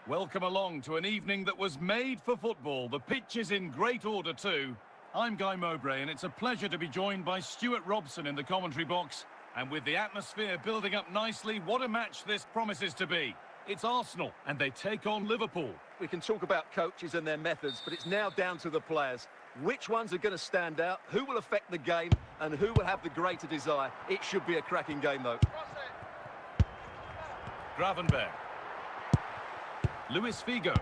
Welcome along to an evening that was made for football. The pitch is in great order too. I'm Guy Mowbray and it's a pleasure to be joined by Stuart Robson in the commentary box. And with the atmosphere building up nicely, what a match this promises to be. It's Arsenal and they take on Liverpool. We can talk about coaches and their methods, but it's now down to the players. Which ones are going to stand out, who will affect the game, and who will have the greater desire? It should be a cracking game though. Gravenberg. Luis Figo.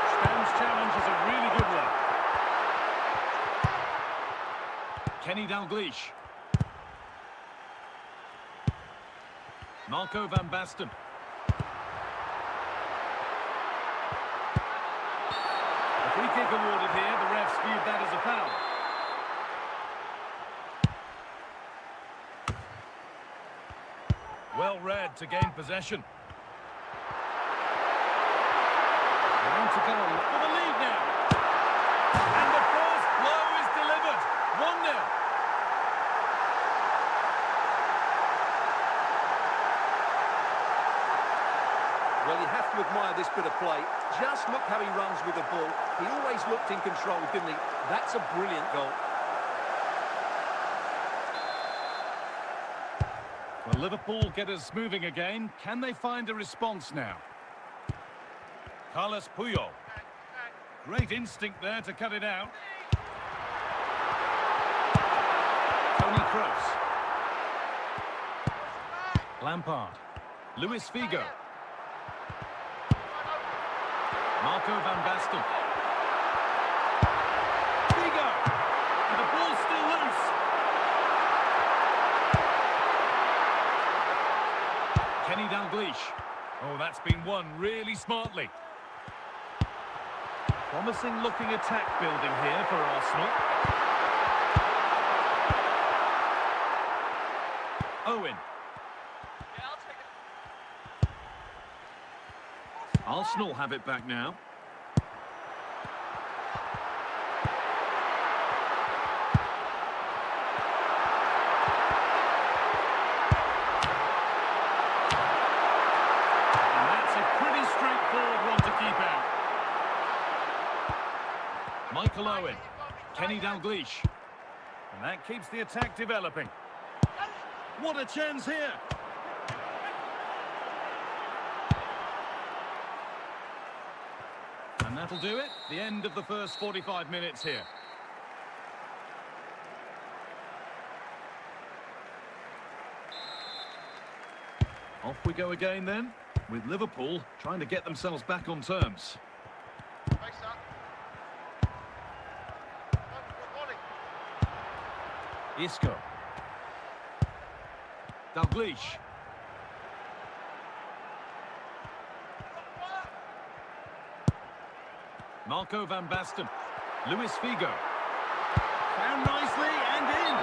Stam's challenge is a really good one. Kenny Dalglish. Marco van Basten. A free kick awarded here. The refs viewed that as a foul. Well read to gain possession. On to goal for the lead now. And the first blow is delivered. 1-0. Well, you have to admire this bit of play. Just look how he runs with the ball. He always looked in control, didn't he? That's a brilliant goal. Well, Liverpool get us moving again. Can they find a response now? Carlos Puyol. Great instinct there to cut it out. Toni Kroos. Lampard. Luis Figo. Marco van Basten. Figo! And the ball's still loose. Kenny Dalglish. Oh, that's been won really smartly. Promising looking attack building here for Arsenal. Owen. Arsenal have it back now. Michael Owen, Kenny Dalglish, and that keeps the attack developing. What a chance here! And that'll do it, the end of the first 45 minutes here. Off we go again then, with Liverpool trying to get themselves back on terms. Isco. Dalglish. Marco van Basten. Luis Figo. Found nicely and in.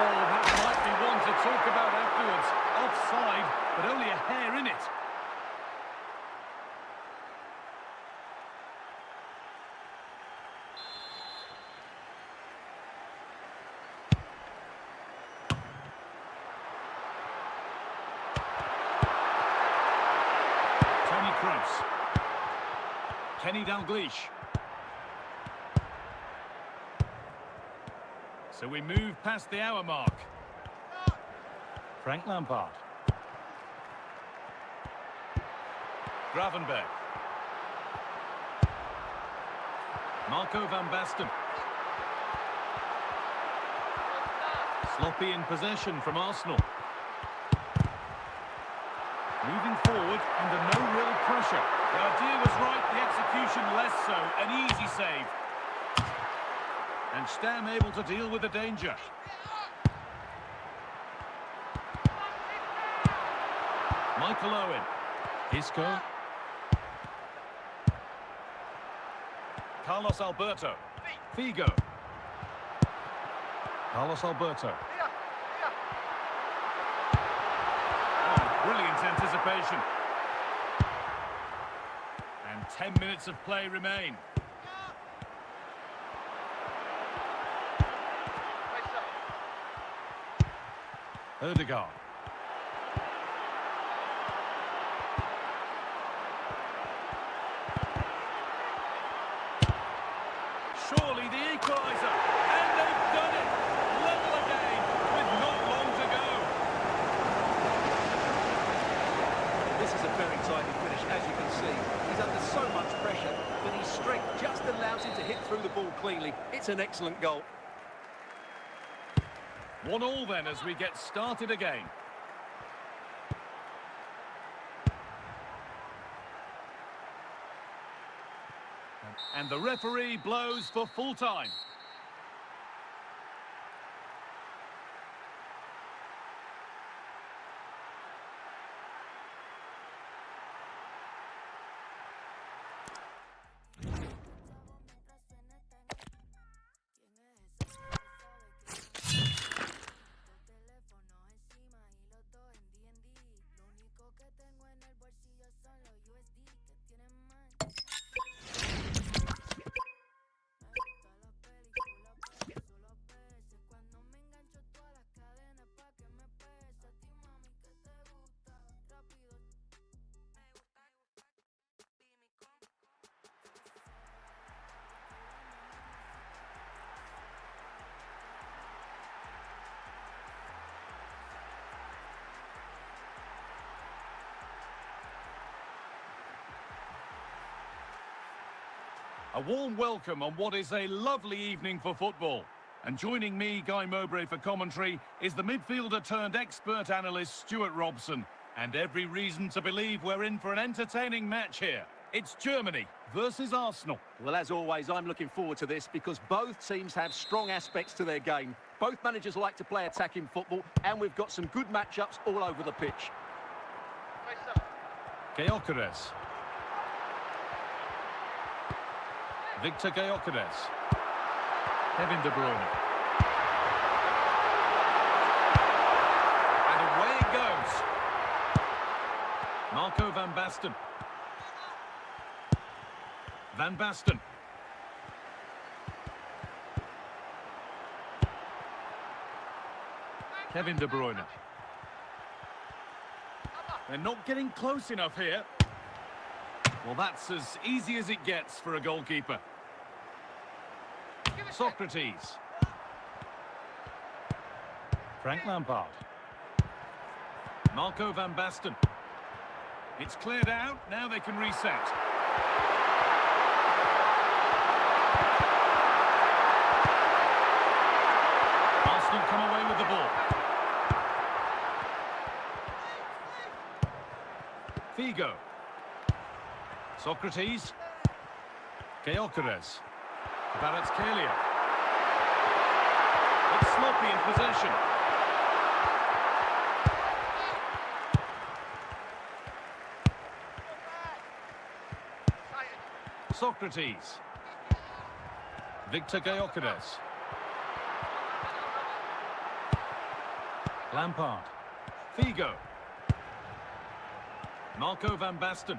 Oh, that might be one to talk about afterwards. Offside, but only a hair in it. Kenny Dalglish. So we move past the hour mark. Frank Lampard. Gravenberg. Marco van Basten. Sloppy in possession from Arsenal. Moving forward under no real pressure. The idea was right, the execution less so. An easy save. And Stam able to deal with the danger. Michael Owen. Isco. Carlos Alberto. Figo. Carlos Alberto. Oh, brilliant anticipation. And 10 minutes of play remain. Ødegaard. Surely the equaliser, and they've done it! Level again, with not long to go. This is a very tidy finish, as you can see. He's under so much pressure, but his strength just allows him to hit through the ball cleanly. It's an excellent goal. 1-1 then as we get started again. And the referee blows for full time. A warm welcome on what is a lovely evening for football. And joining me, Guy Mowbray, for commentary is the midfielder-turned-expert analyst Stuart Robson. And every reason to believe we're in for an entertaining match here. It's Germany versus Arsenal. Well, as always, I'm looking forward to this because both teams have strong aspects to their game. Both managers like to play attacking football, and we've got some good matchups all over the pitch. Gyökeres. Victor Gyökeres. Kevin De Bruyne. And away it goes. Marco van Basten. Van Basten. Kevin De Bruyne. They're not getting close enough here. Well, that's as easy as it gets for a goalkeeper. Socrates. Frank Lampard. Marco van Basten. It's cleared out, now they can reset. Arsenal come away with the ball. Figo. Socrates. Gyökeres. Kvaratskhelia. It's sloppy in possession. Socrates. Victor Gyökeres. Lampard. Figo. Marco van Basten.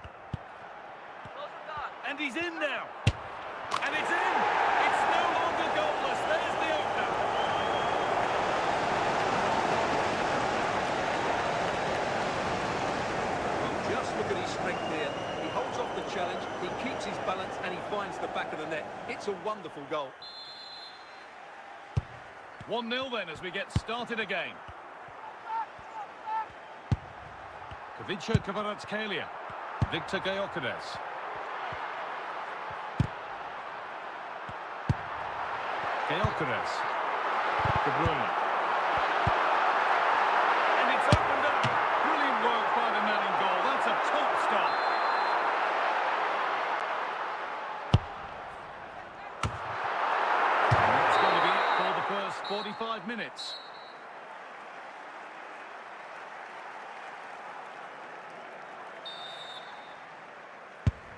And he's in now. And it's in. It's no longer goalless. There's the opener. Well, just look at his strength there. He holds off the challenge, he keeps his balance, and he finds the back of the net. It's a wonderful goal. 1-0 then as we get started again. Kavicha Kvaratskhelia. Victor Gyökeres. Gyökeres. De Bruyne. And it's opened up. Brilliant work by the man in goal. That's a top stop. And that's going to be it for the first 45 minutes.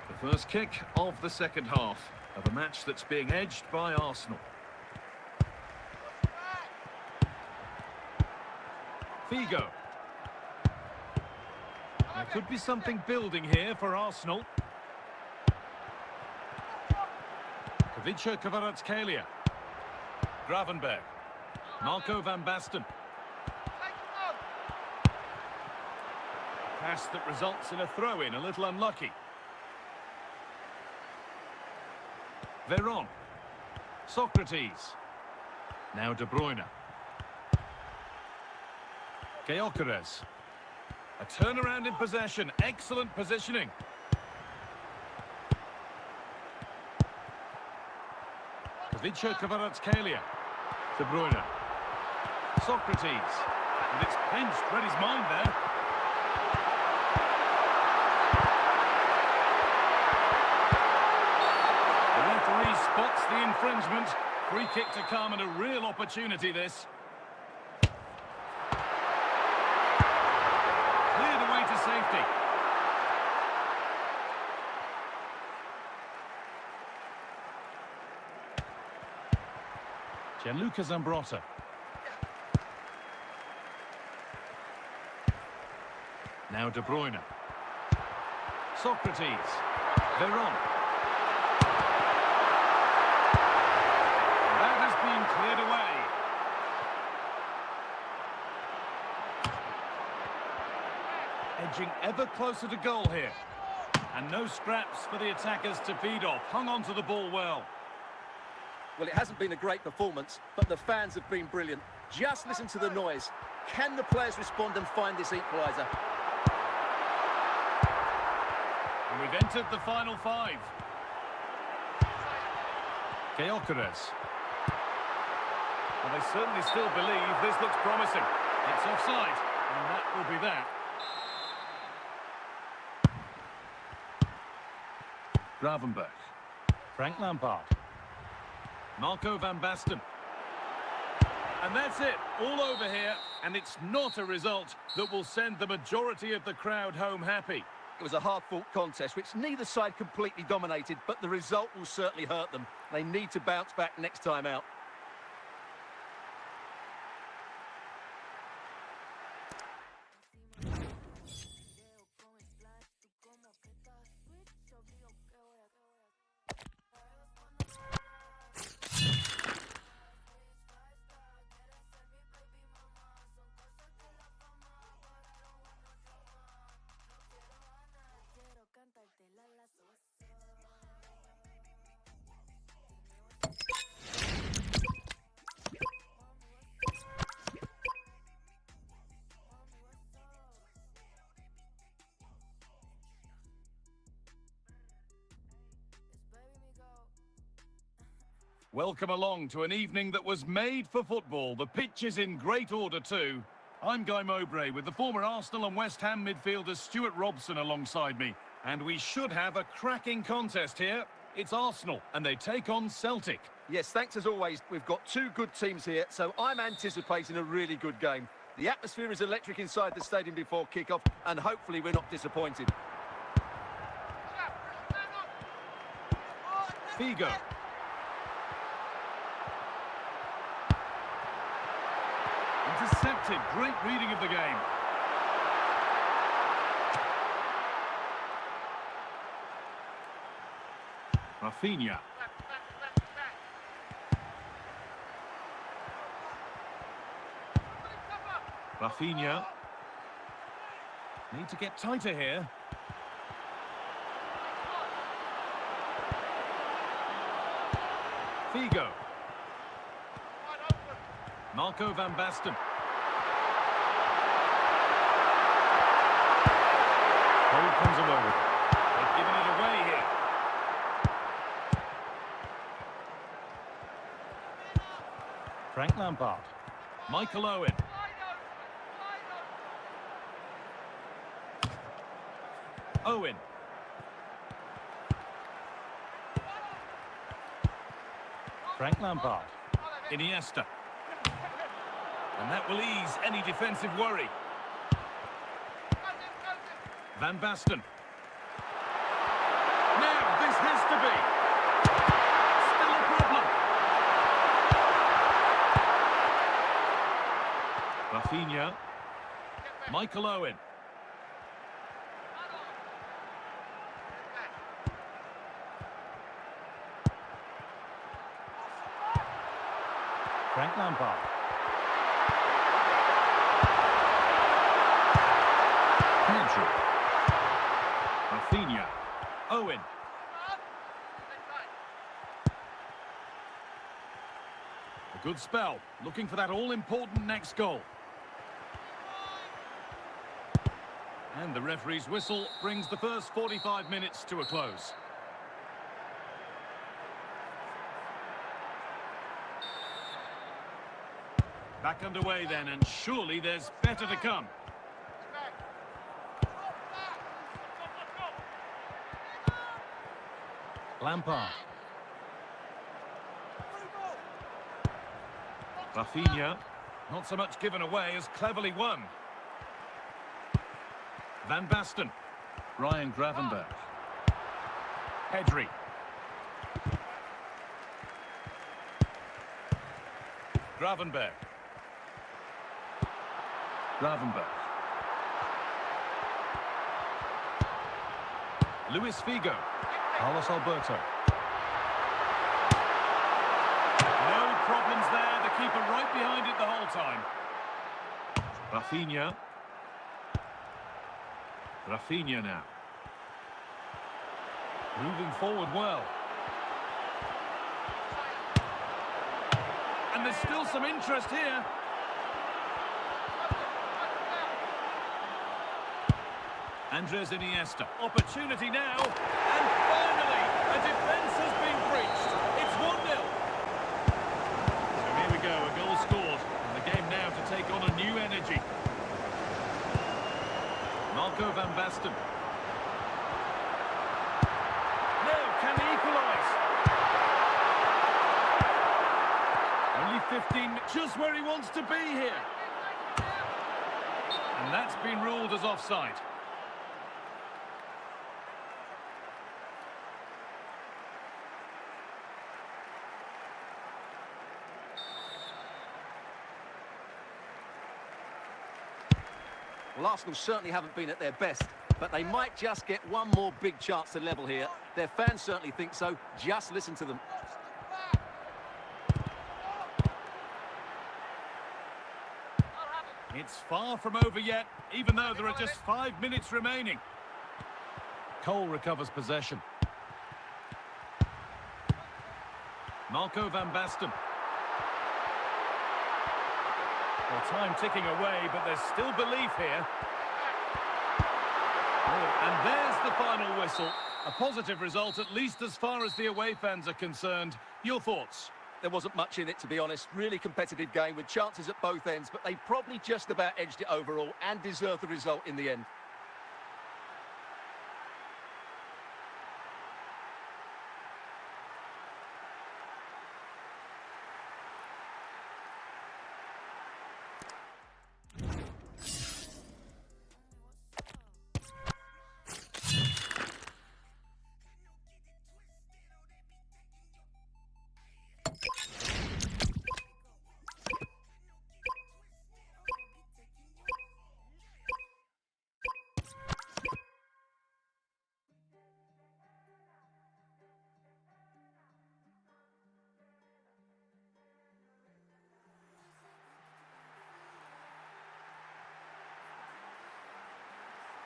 The first kick of the second half of a match that's being edged by Arsenal. Figo. There could be something building here for Arsenal. Kavicha Kvaratskhelia. Gravenberg. Marco van Basten. Pass that results in a throw-in, a little unlucky. Veron. Socrates. Now De Bruyne. Gyökeres. A turnaround in possession. Excellent positioning. Kavicha Kvaratskhelia. De Bruyne. Socrates. And it's pinched. Read his mind there. The referee spots the infringement. Free kick to come and a real opportunity this. Cleared away to safety. Gianluca Zambrotta. Now De Bruyne. Socrates. Veron. That has been cleared away. Edging ever closer to goal here. And no scraps for the attackers to feed off. Hung on to the ball well. Well, it hasn't been a great performance, but the fans have been brilliant. Just listen to the noise. Can the players respond and find this equaliser? And we've entered the final five. Gyökeres. Well, they certainly still believe this looks promising. It's offside, and that will be that. Gravenberg. Frank Lampard. Marco van Basten. And that's it, all over here, and it's not a result that will send the majority of the crowd home happy. It was a hard-fought contest, which neither side completely dominated, but the result will certainly hurt them. They need to bounce back next time out. Welcome along to an evening that was made for football. The pitch is in great order too. I'm Guy Mowbray with the former Arsenal and West Ham midfielder Stuart Robson alongside me. And we should have a cracking contest here. It's Arsenal and they take on Celtic. Yes, thanks as always. We've got two good teams here, so I'm anticipating a really good game. The atmosphere is electric inside the stadium before kick-off, and hopefully we're not disappointed. Figo. Intercepted. Great reading of the game. Rafinha. Rafinha. Need to get tighter here. Figo. Marco van Basten. Goal comes away with it. They've given it away here. Frank Lampard. Michael Owen. Owen. Frank Lampard. Iniesta. And that will ease any defensive worry. Van Basten. Now, this has to be. Still a problem. Rafinha. Michael Owen. Frank Lampard. Pedro. Rafinha. Owen. A good spell. Looking for that all-important next goal. And the referee's whistle brings the first 45 minutes to a close. Back underway then, and surely there's better to come. Lampard. Rafinha. Not so much given away as cleverly won. Van Basten. Ryan Gravenberch. Pedri. Gravenberch. Luis Figo. Carlos Alberto. No problems there. The keeper right behind it the whole time. Rafinha now. Moving forward well. And there's still some interest here. Andres Iniesta. Opportunity now. And finally, a defence has been breached. It's 1-0. So here we go, a goal scored. And the game now to take on a new energy. Marco van Basten. Now, can he equalise? Only 15, just where he wants to be here. And that's been ruled as offside. Well, Arsenal certainly haven't been at their best, but they might just get one more big chance to level here. Their fans certainly think so. Just listen to them. It's far from over yet, even though there are just 5 minutes remaining. Cole recovers possession. Marco van Basten. Well, time ticking away, but there's still belief here. Oh, and there's the final whistle. A positive result, at least as far as the away fans are concerned. Your thoughts? There wasn't much in it, to be honest. Really competitive game with chances at both ends, but they probably just about edged it overall and deserved the result in the end.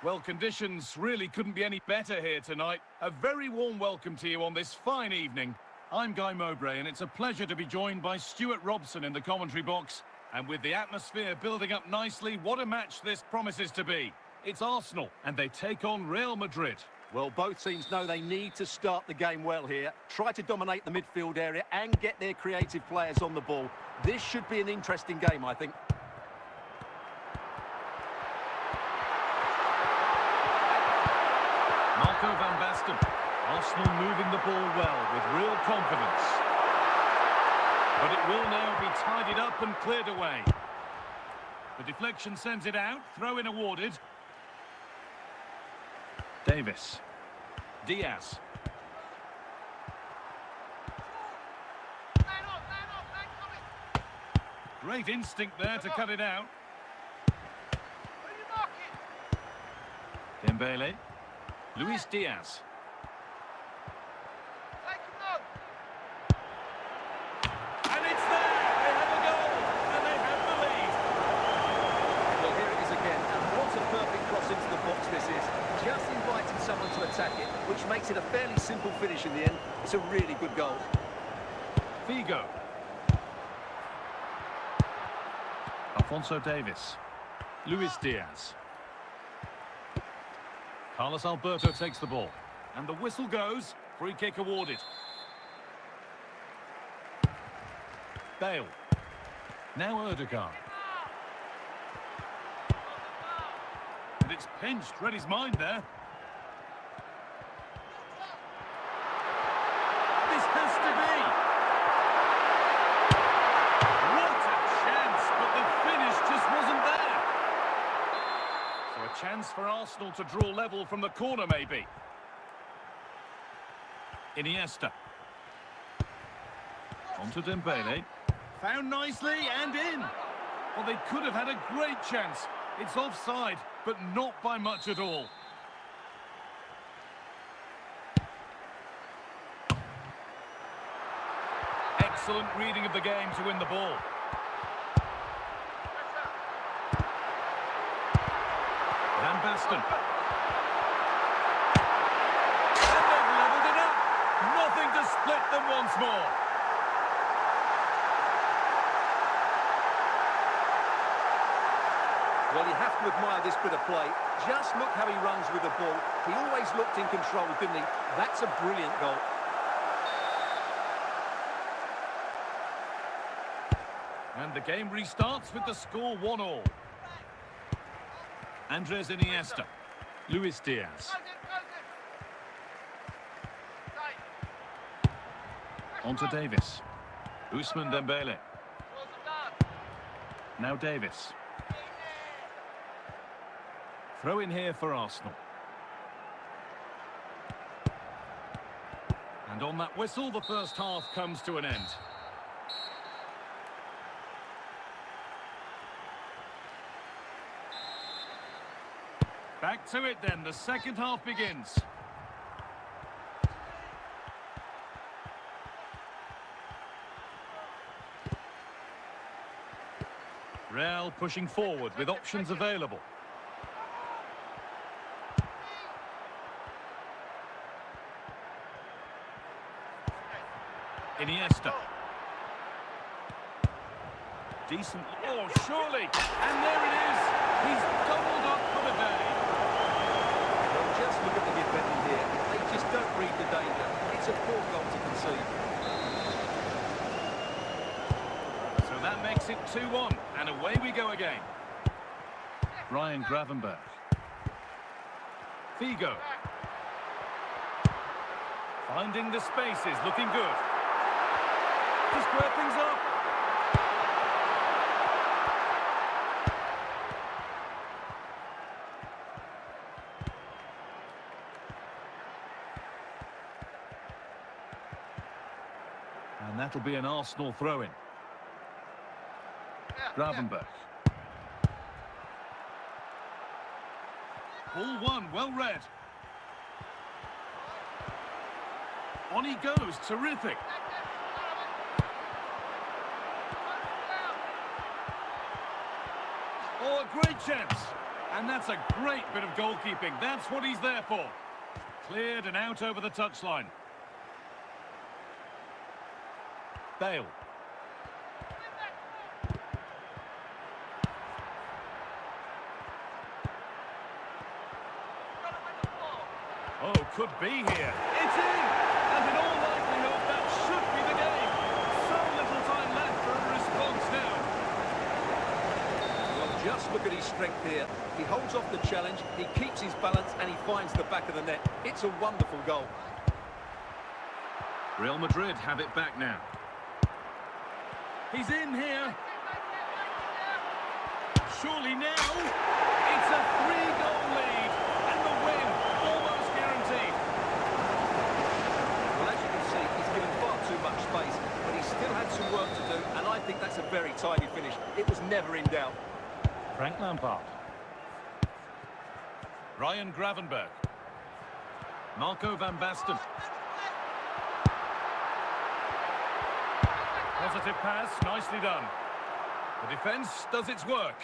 Well, conditions really couldn't be any better here tonight. A very warm welcome to you on this fine evening. I'm Guy Mowbray, and it's a pleasure to be joined by Stuart Robson in the commentary box. And with the atmosphere building up nicely, what a match this promises to be. It's Arsenal, and they take on Real Madrid. Well, both teams know they need to start the game well here. Try to dominate the midfield area and get their creative players on the ball. This should be an interesting game, I think. Marco van Basten. Arsenal moving the ball well with real confidence. But it will now be tidied up and cleared away. The deflection sends it out. Throw-in awarded. Davis. Diaz. Great instinct there to cut it out. Dembele. Luis Diaz. And it's there! They have a goal! And they have the lead! Well, here it is again. And what a perfect cross into the box this is. Just inviting someone to attack it, which makes it a fairly simple finish in the end. It's a really good goal. Figo. Alphonso Davis. Luis Diaz. Carlos Alberto takes the ball. And the whistle goes. Free kick awarded. Bale. Now Erdogan. And it's pinched. Read his mind there. This has to be. What a chance, but the finish just wasn't there. So a chance for Arsenal to draw level from the corner, maybe. Iniesta. On to Dembele. Found nicely and in. Well, they could have had a great chance. It's offside, but not by much at all. Excellent reading of the game to win the ball. Van Basten. And they've levelled it up. Nothing to split them once more. Well, you have to admire this bit of play. Just look how he runs with the ball. He always looked in control, didn't he? That's a brilliant goal. And the game restarts with the score 1-1. Andres Iniesta. Luis Diaz. On to Davis. Ousmane Dembele. Now Davis. Throw in here for Arsenal. And on that whistle, the first half comes to an end. Back to it then, the second half begins. Real pushing forward with options available. Iniesta. Decent. Oh, surely. And there it is. He's doubled up for the day. Well, just look at the defending here. They just don't read the danger. It's a poor goal to concede. So that makes it 2-1. And away we go again. Ryan Gravenberch. Figo. Finding the spaces, looking good. To square things up. And that'll be an Arsenal throw-in. Gravenberch. Ball one, well read. On he goes, terrific. Oh, a great chance. And that's a great bit of goalkeeping. That's what he's there for. Cleared and out over the touchline. Bale. could be here. It's in! And in all likelihood, that should be the game. So little time left for a response now. Well, just look at his strength here. He holds off the challenge, he keeps his balance, and he finds the back of the net. It's a wonderful goal. Real Madrid have it back now. He's in here. Surely now. It's a 3-goal lead. And the win, almost guaranteed. Well, as you can see, he's given far too much space, but he still had some work to do, and I think that's a very tidy finish. It was never in doubt. Frank Lampard. Ryan Gravenberch. Marco van Basten. Positive pass, nicely done. The defence does its work.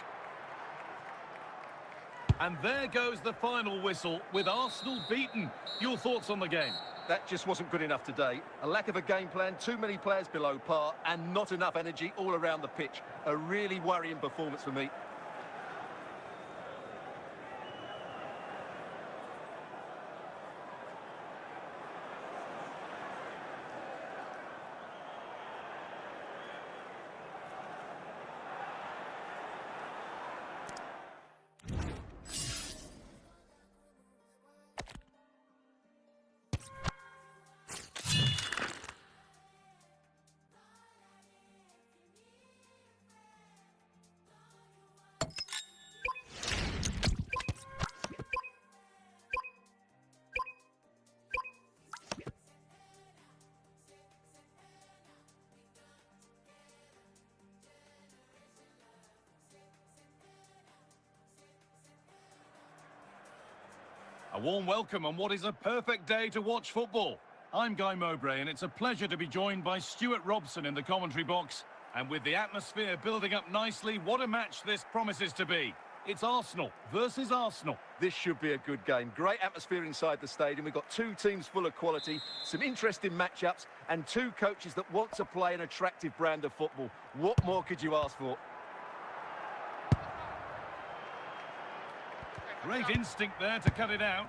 And there goes the final whistle, with Arsenal beaten. Your thoughts on the game? That just wasn't good enough today. A lack of a game plan, too many players below par, and not enough energy all around the pitch. A really worrying performance for me. A warm welcome on what is a perfect day to watch football. I'm Guy Mowbray, and it's a pleasure to be joined by Stuart Robson in the commentary box. And with the atmosphere building up nicely, what a match this promises to be. It's Arsenal versus Arsenal. This should be a good game. Great atmosphere inside the stadium. We've got two teams full of quality, some interesting matchups, and two coaches that want to play an attractive brand of football. What more could you ask for? Great instinct there to cut it out.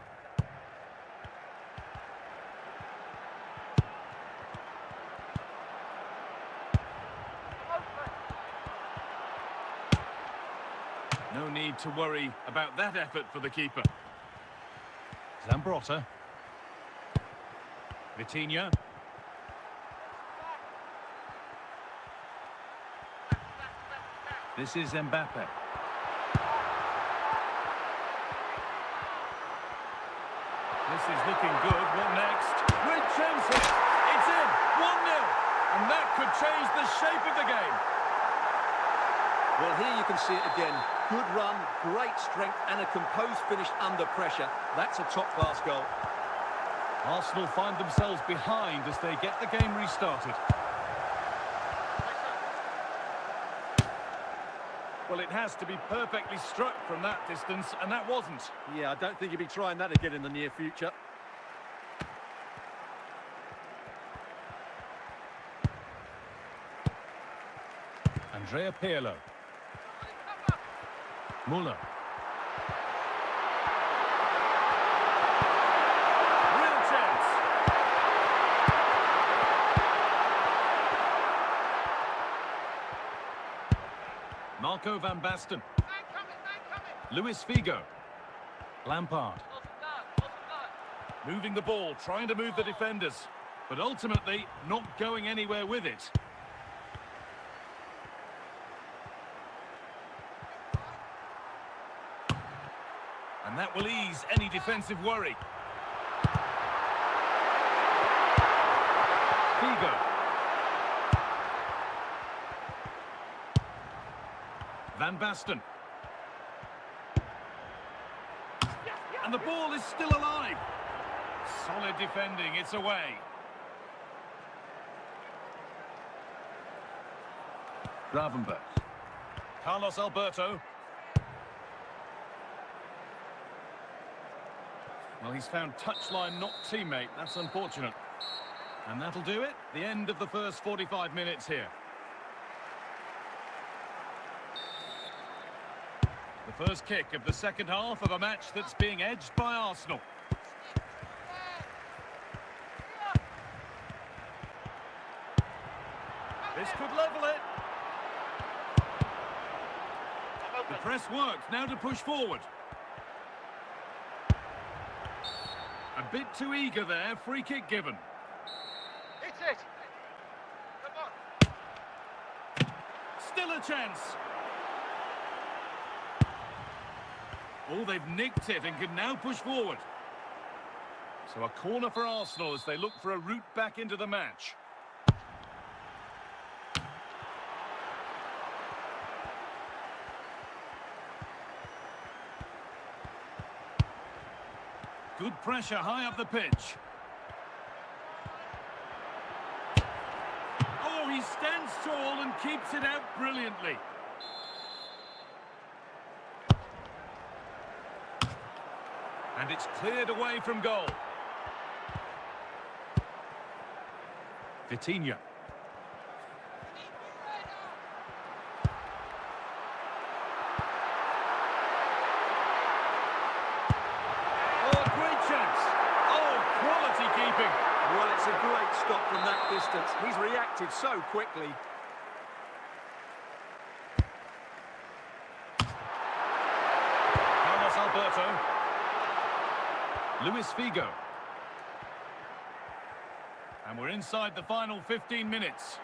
No need to worry about that effort for the keeper. Zambrotta. Vitinha. This is Mbappe. This is looking good. What next? Great chance here. It's in. 1-0. And that could change the shape of the game. Well, here you can see it again. Good run, great strength, and a composed finish under pressure. That's a top-class goal. Arsenal find themselves behind as they get the game restarted. Well, it has to be perfectly struck from that distance, and that wasn't. Yeah, I don't think he'll be trying that again in the near future. Andrea Pirlo. Muller. Real chance. Marco van Basten. Luis Figo. Lampard. Moving the ball, trying to move the defenders, but ultimately not going anywhere with it. And that will ease any defensive worry. Figo. Van Basten. And the ball is still alive. Solid defending, it's away. Gravenberch. Carlos Alberto. Well, he's found touchline, not teammate. That's unfortunate. And that'll do it. The end of the first 45 minutes here. The first kick of the second half of a match that's being edged by Arsenal. This could level it. The press works, now to push forward. A bit too eager there, free kick given. Hit it! Come on! Still a chance. Oh, they've nicked it and can now push forward. So a corner for Arsenal as they look for a route back into the match. Good pressure high up the pitch. Oh, he stands tall and keeps it out brilliantly. And it's cleared away from goal. Vitinha. Well, it's a great stop from that distance. He's reacted so quickly. Carlos Alberto. Luis Figo. And we're inside the final 15 minutes.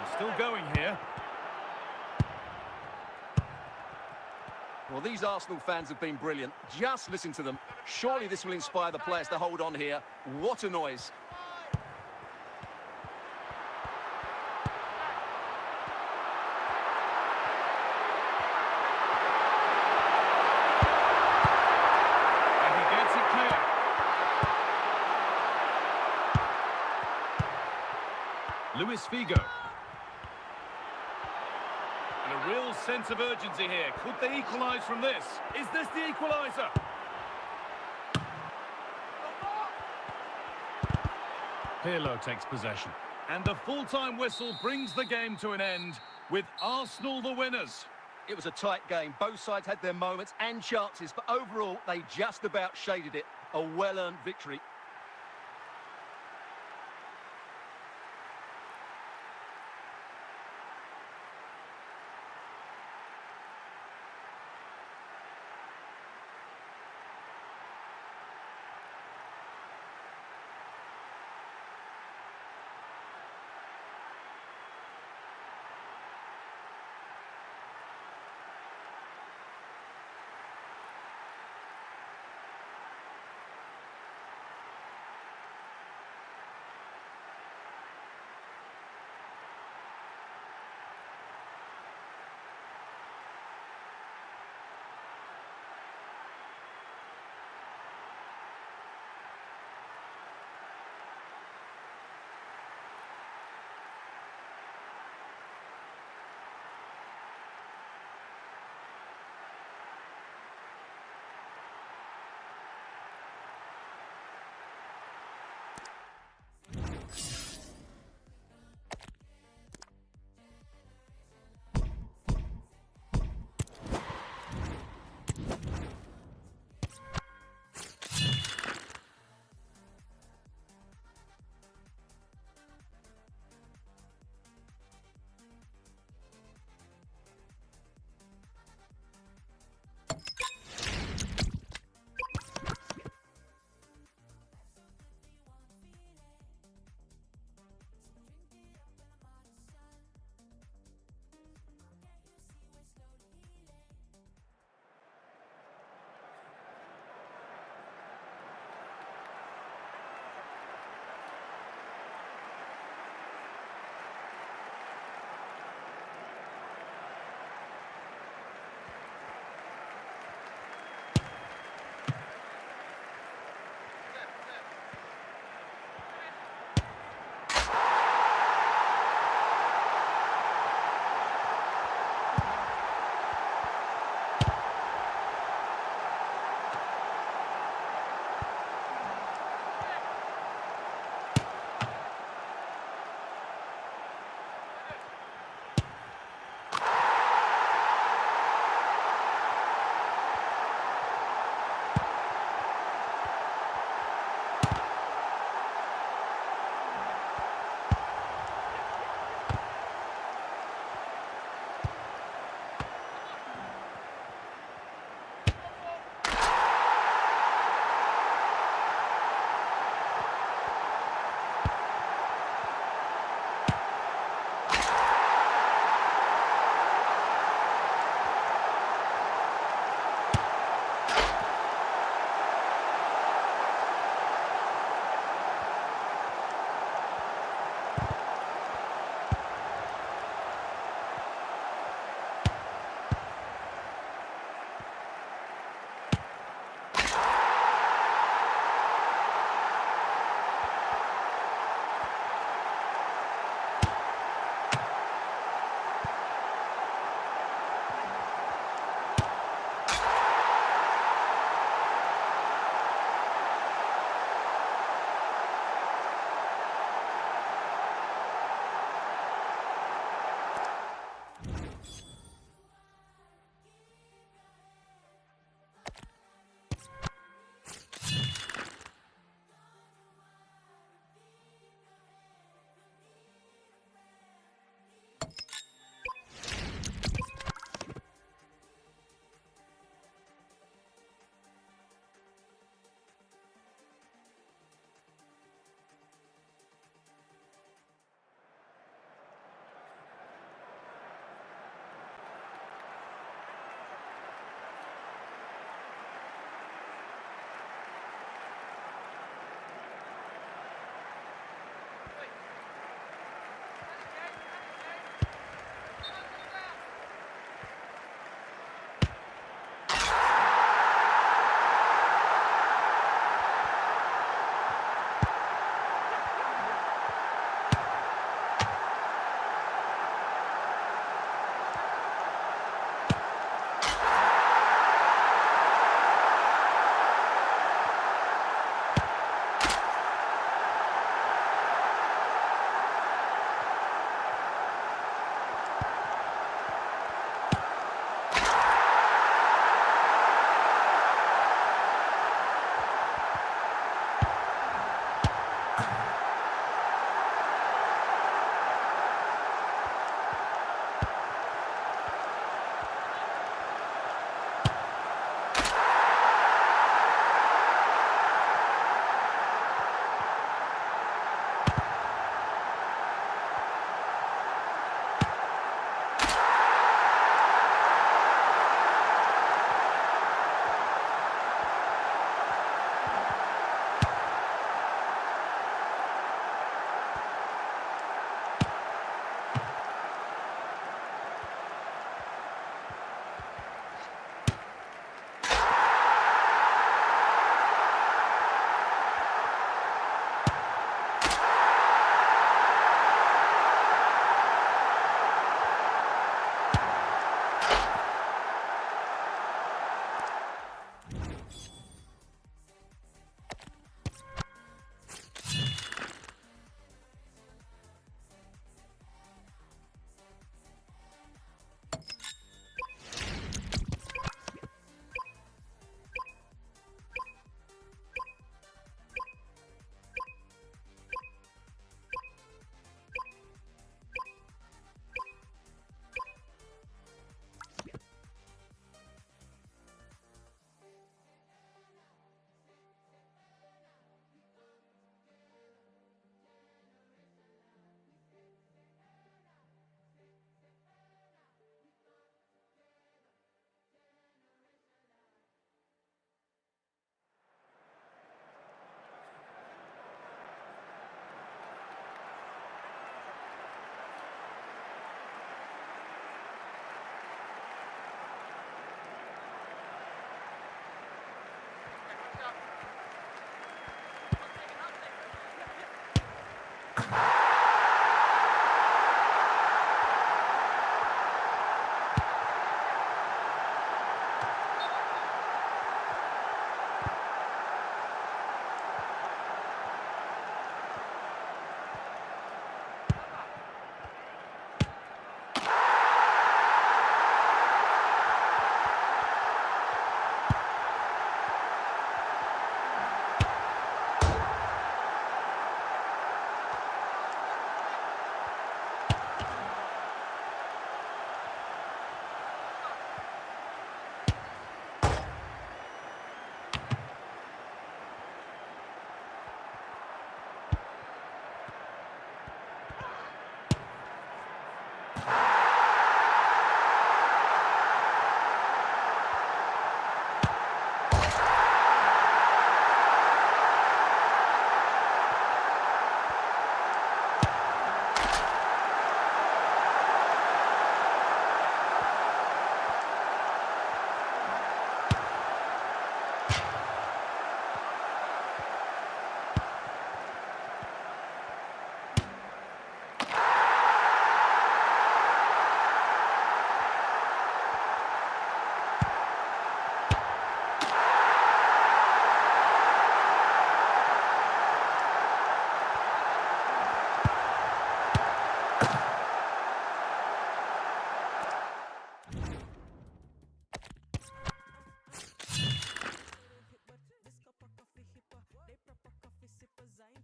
He's still going here. Well, these Arsenal fans have been brilliant. Just listen to them. Surely this will inspire the players to hold on here. What a noise. And he gets it clear. Luis Figo. And a real sense of urgency here. Could they equalise from this? Is this the equaliser? Pirlo takes possession. And the full-time whistle brings the game to an end with Arsenal the winners. It was a tight game. Both sides had their moments and chances, but overall, they just about shaded it. A well-earned victory.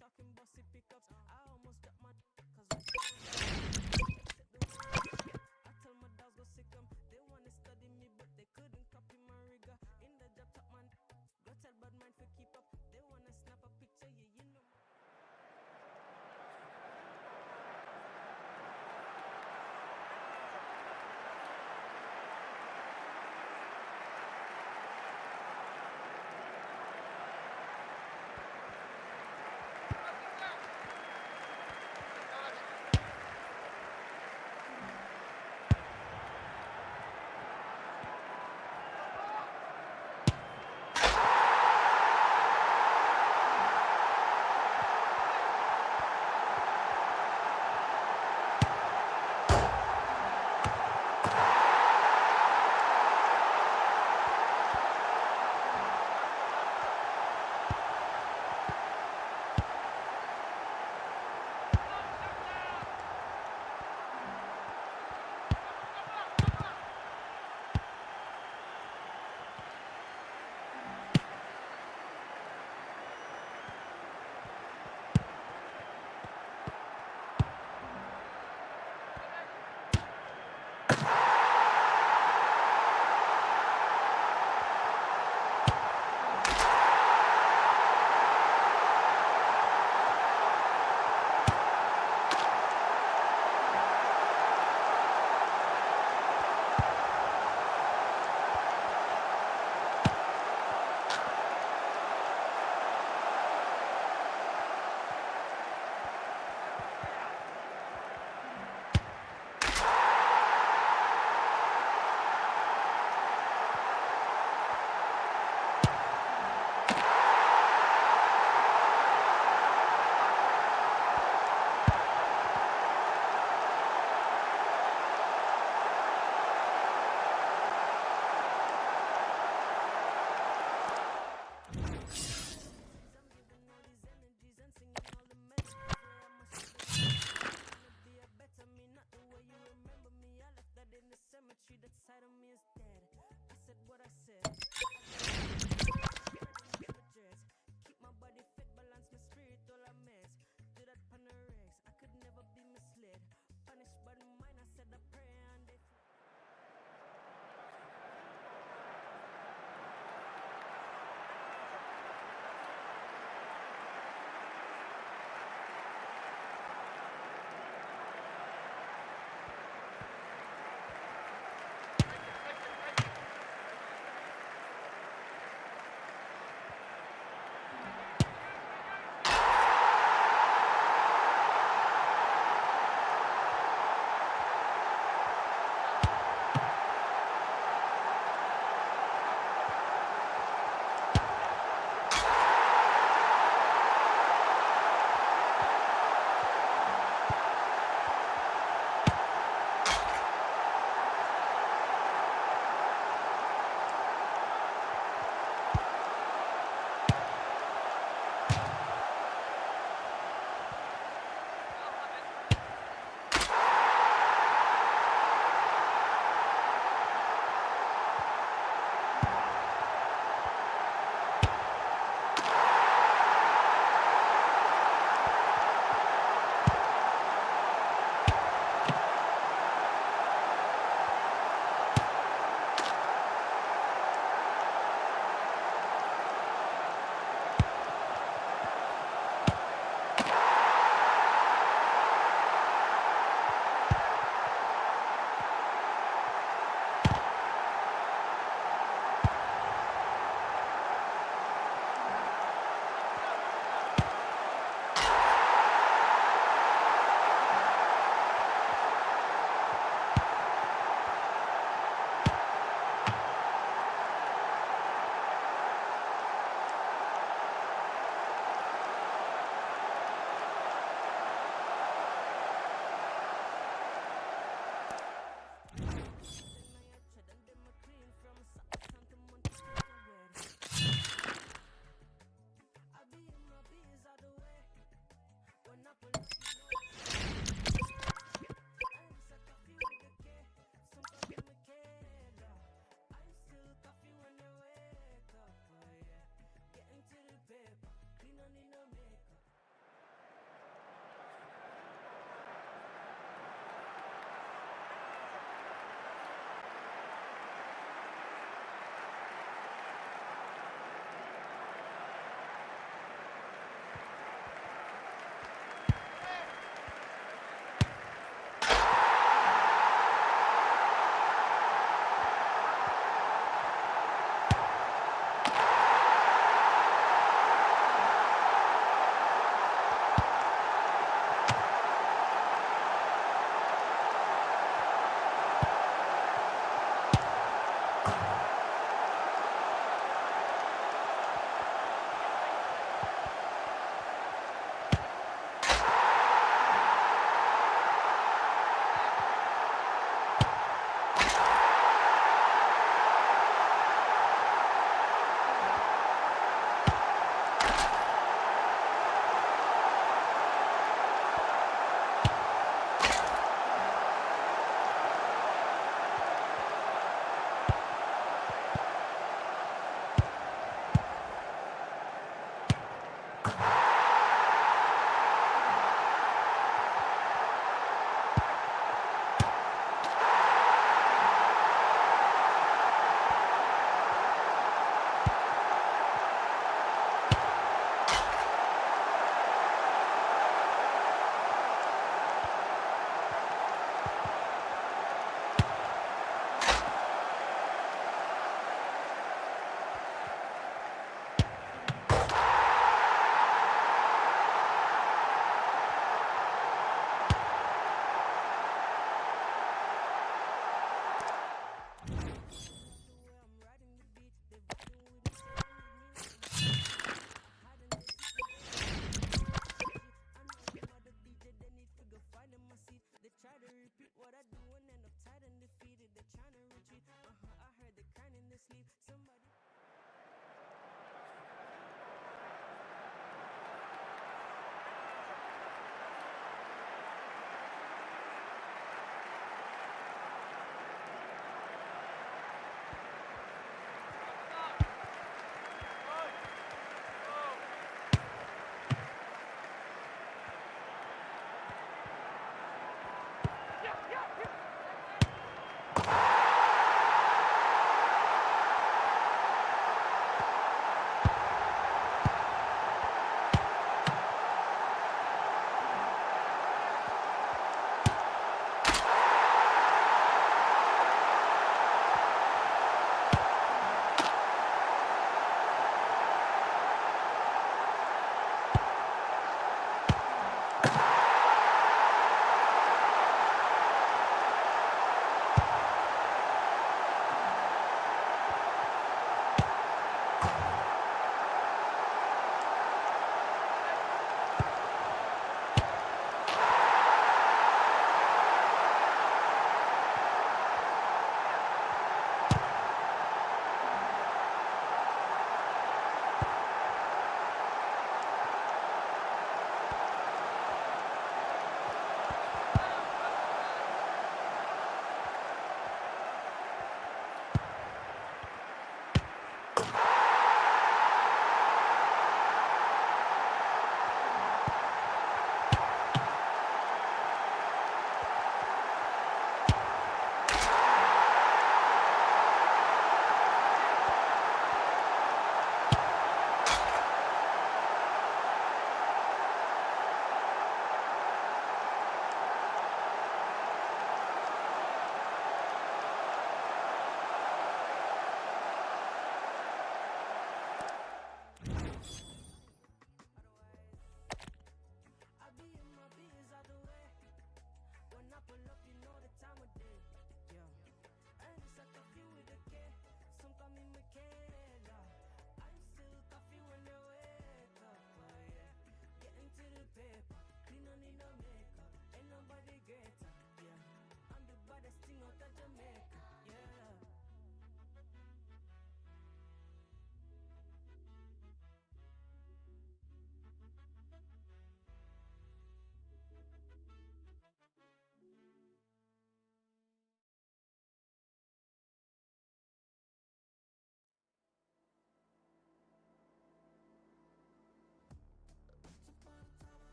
talking bossy pickups. I almost dropped my cause right now I tell my dogs go sick 'em. They wanna study me, but they couldn't